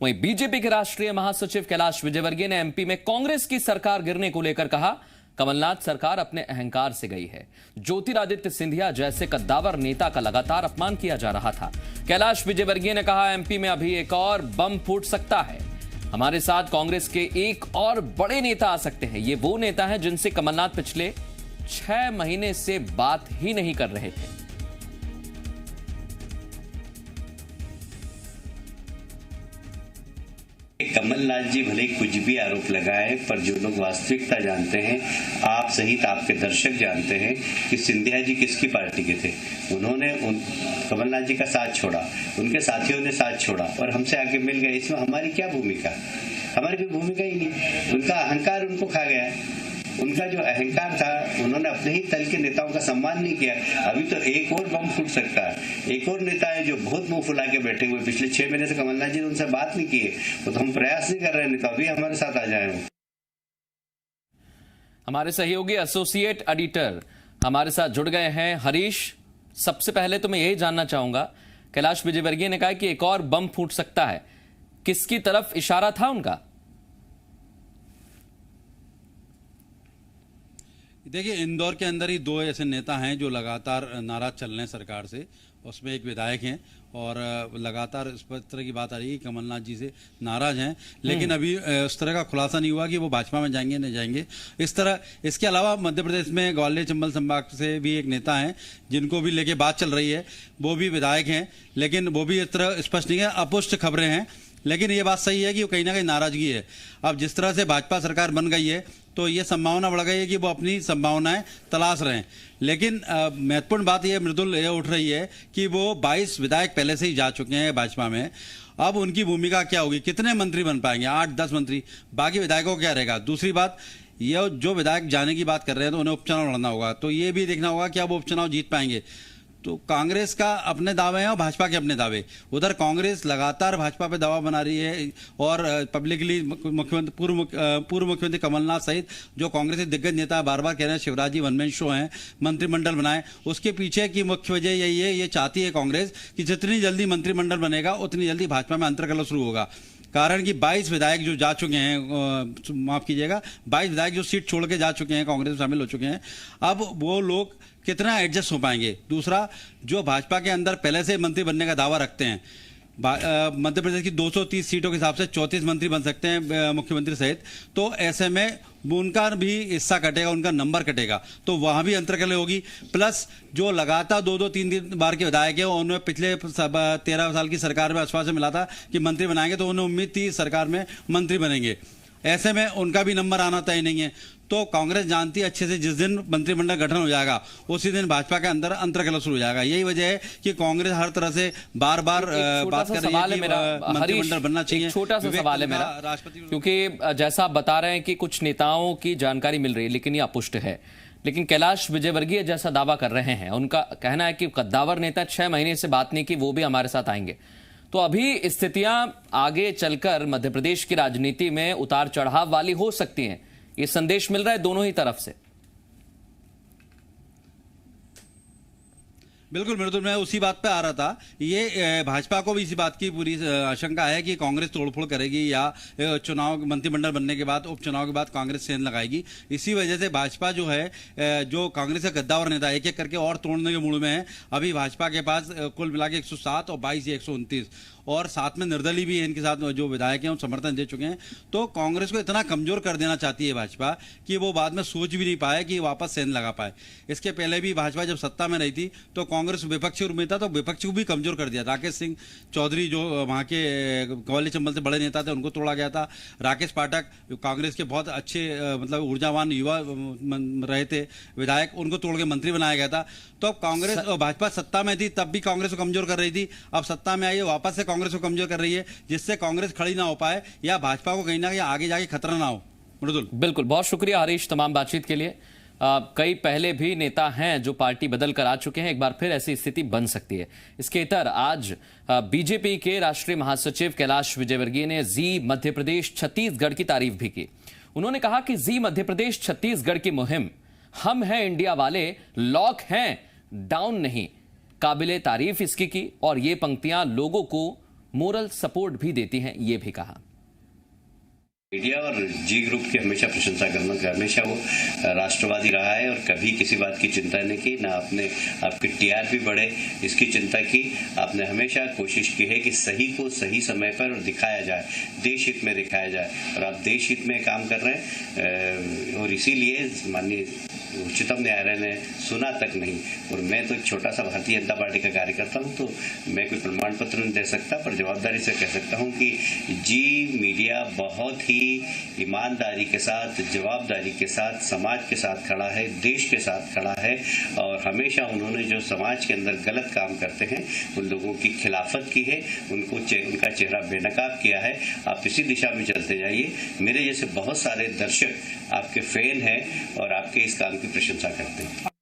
वहीं बीजेपी के राष्ट्रीय महासचिव कैलाश विजयवर्गीय ने एमपी में कांग्रेस की सरकार गिरने को लेकर कहा, कमलनाथ सरकार अपने अहंकार से गई है। ज्योतिरादित्य सिंधिया जैसे कद्दावर नेता का लगातार अपमान किया जा रहा था। कैलाश विजयवर्गीय ने कहा, एमपी में अभी एक और बम फूट सकता है। हमारे साथ कांग्रेस के एक और बड़े नेता आ सकते हैं। ये वो नेता हैं जिनसे कमलनाथ पिछले 6 महीने से बात ही नहीं कर रहे थे। कमलनाथ जी भले कुछ भी आरोप लगाए, पर जो लोग वास्तविकता जानते हैं, आप सहित आपके दर्शक जानते हैं कि सिंधिया जी किसकी पार्टी के थे। उन्होंने कमलनाथ जी का साथ छोड़ा, उनके साथियों ने साथ छोड़ा और हमसे आके मिल गए। इसमें हमारी क्या भूमिका? हमारी कोई भूमिका ही नहीं। उनका अहंकार उनको खा गया। उनका जो अहंकार था, उन्होंने अपने ही दल के नेताओं का सम्मान नहीं किया। अभी तो एक और बम फूट सकता है। एक और नेता है जो बहुत मुंह फुला के बैठे हुए, पिछले 6 महीने से कमलनाथ जी ने उनसे बात नहीं की है। वो तो हम प्रयास नहीं कर रहे हैं, तो अभी हमारे साथ आ जाए। हमारे सहयोगी एसोसिएट एडिटर हमारे साथ जुड़ गए हैं। हरीश, सबसे पहले तो मैं यही जानना चाहूंगा, कैलाश विजयवर्गीय ने कहा कि एक और बम फूट सकता है, किसकी तरफ इशारा था उनका? देखिए, इंदौर के अंदर ही 2 ऐसे नेता हैं जो लगातार नाराज चल रहे हैं सरकार से। उसमें एक विधायक हैं और लगातार इस तरह की बात आ रही है कि कमलनाथ जी से नाराज हैं, लेकिन अभी उस तरह का खुलासा नहीं हुआ कि वो भाजपा में जाएंगे नहीं जाएंगे। इस तरह इसके अलावा मध्य प्रदेश में ग्वालियर चंबल संभाग से भी एक नेता हैं जिनको भी लेके बात चल रही है। वो भी विधायक हैं, लेकिन वो भी इस तरह स्पष्ट नहीं है, अपुष्ट खबरें हैं। लेकिन ये बात सही है कि वो कहीं ना कहीं नाराजगी है। अब जिस तरह से भाजपा सरकार बन गई है, तो ये संभावना बढ़ गई है कि वो अपनी संभावनाएं तलाश रहे हैं। लेकिन महत्वपूर्ण बात ये मृदुल ये उठ रही है कि वो 22 विधायक पहले से ही जा चुके हैं भाजपा में। अब उनकी भूमिका क्या होगी? कितने मंत्री बन पाएंगे? 8-10 मंत्री। बाकी विधायकों को क्या रहेगा? दूसरी बात, ये जो विधायक जाने की बात कर रहे हैं तो उन्हें उपचुनाव लड़ना होगा, तो ये भी देखना होगा कि अब वो उपचुनाव जीत पाएंगे। तो कांग्रेस का अपने दावे हैं और भाजपा के अपने दावे। उधर कांग्रेस लगातार भाजपा पे दबाव बना रही है और पब्लिकली पूर्व मुख्यमंत्री कमलनाथ सहित जो कांग्रेस के दिग्गज नेता बार बार कह रहे हैं Shivraj ji one man show हैं, मंत्रिमंडल बनाए। उसके पीछे की मुख्य वजह यही है, ये चाहती है कांग्रेस कि जितनी जल्दी मंत्रिमंडल बनेगा उतनी जल्दी भाजपा में अंतर्कलह शुरू होगा। कारण कि 22 विधायक जो जा चुके हैं, माफ कीजिएगा, 22 विधायक जो सीट छोड़ के जा चुके हैं, कांग्रेस में शामिल हो चुके हैं, अब वो लोग कितना एडजस्ट हो पाएंगे? दूसरा, जो भाजपा के अंदर पहले से मंत्री बनने का दावा रखते हैं, मध्य प्रदेश की 230 सीटों के हिसाब से 34 मंत्री बन सकते हैं मुख्यमंत्री सहित, तो ऐसे में उनका भी हिस्सा कटेगा, उनका नंबर कटेगा, तो वहां भी अंतर्कलह होगी। प्लस जो लगातार 2-2, 3 बार के विधायक है, उन्होंने पिछले 13 साल की सरकार में आश्वासन मिला था कि मंत्री बनाएंगे, तो उन्हें उम्मीद थी सरकार में मंत्री बनेंगे। ऐसे में उनका भी नंबर आना तय नहीं है। तो कांग्रेस जानती है अच्छे से, जिस दिन मंत्रिमंडल गठन हो जाएगा उसी दिन भाजपा के अंदर अंतर्कलह शुरू हो जाएगा। यही वजह है कि कांग्रेस हर तरह से बार बार बात कर रही है कि मंत्रिमंडल बनना चाहिए। छोटा सा सवाल है मेरा, राष्ट्रपति, क्योंकि जैसा आप बता रहे हैं कि कुछ नेताओं की जानकारी मिल रही है लेकिन ये अपुष्ट है। लेकिन कैलाश विजयवर्गीय जैसा दावा कर रहे हैं, उनका कहना है कि कद्दावर नेता 6 महीने से बात नहीं की, वो भी हमारे साथ आएंगे। तो अभी स्थितियां आगे चलकर मध्य प्रदेश की राजनीति में उतार चढ़ाव वाली हो सकती हैं, ये संदेश मिल रहा है दोनों ही तरफ से। बिल्कुल मृदुल, मैं उसी बात पे आ रहा था। ये भाजपा को भी इसी बात की पूरी आशंका है कि कांग्रेस तोड़फोड़ करेगी या चुनाव मंत्रिमंडल बनने के बाद, उपचुनाव के बाद कांग्रेस सेंध लगाएगी। इसी वजह से भाजपा जो है, जो कांग्रेस का गद्दावर नेता एक एक करके और तोड़ने के मूड में है। अभी भाजपा के पास कुल मिला के 107 और 22 या 129 और साथ में निर्दलीय भी है इनके साथ, जो विधायक हैं वो समर्थन दे चुके हैं। तो कांग्रेस को इतना कमजोर कर देना चाहती है भाजपा कि वो बाद में सोच भी नहीं पाए कि वापस सेंध लगा पाए। इसके पहले भी भाजपा जब सत्ता में रही थी तो कांग्रेस विपक्ष के रूप में था, तो विपक्ष को भी कमजोर कर दिया। राकेश सिंह चौधरी जो वहाँ के ग्वालियर चंबल से बड़े नेता थे, उनको तोड़ा गया था। राकेश पाठक कांग्रेस के बहुत अच्छे मतलब ऊर्जावान युवा रहे थे विधायक, उनको तोड़ के मंत्री बनाया गया था। तो अब कांग्रेस और भाजपा सत्ता में थी तब भी कांग्रेस को कमजोर कर रही थी, अब सत्ता में आई है वापस से कांग्रेस को कमजोर कर रही है, जिससे कांग्रेस खड़ी ना हो पाए या भाजपा को कहीं ना कहीं आगे जाके खतरा ना हो। मृदुल, बिल्कुल, बहुत शुक्रिया हरीश तमाम बातचीत के लिए। कई पहले भी नेता हैं जो पार्टी बदल कर आ चुके हैं, एक बार फिर ऐसी स्थिति बन सकती है। इसके इतर आज बीजेपी के राष्ट्रीय महासचिव कैलाश विजयवर्गीय ने जी मध्य प्रदेश छत्तीसगढ़ की तारीफ भी की। उन्होंने कहा कि जी मध्य प्रदेश छत्तीसगढ़ की मुहिम हम हैं इंडिया वाले, लॉक हैं, डाउन नहीं, काबिले तारीफ इसकी की। और ये पंक्तियां लोगों को मोरल सपोर्ट भी देती हैं, ये भी कहा। मीडिया और जी ग्रुप की हमेशा प्रशंसा करना कि हमेशा वो राष्ट्रवादी रहा है और कभी किसी बात की चिंता नहीं की, ना आपने आपकी टीआरपी बढ़े इसकी चिंता की। आपने हमेशा कोशिश की है कि सही को सही समय पर दिखाया जाए, देश हित में दिखाया जाए, और आप देश हित में काम कर रहे हैं। और इसीलिए माननीय उच्चतम न्यायालय ने सुना तक नहीं, और मैं तो एक छोटा सा भारतीय जनता पार्टी का कार्यकर्ता हूं, तो मैं कोई प्रमाण पत्र नहीं दे सकता, पर जवाबदारी से कह सकता हूं कि जी मीडिया बहुत ही ईमानदारी के साथ, जवाबदारी के साथ, समाज के साथ खड़ा है, देश के साथ खड़ा है, और हमेशा उन्होंने जो समाज के अंदर गलत काम करते हैं उन लोगों की खिलाफत की है, उनका चेहरा बेनकाब किया है। आप इसी दिशा में चलते जाइए। मेरे जैसे बहुत सारे दर्शक आपके फैन हैं और आपके इस काम की प्रशंसा करते हैं।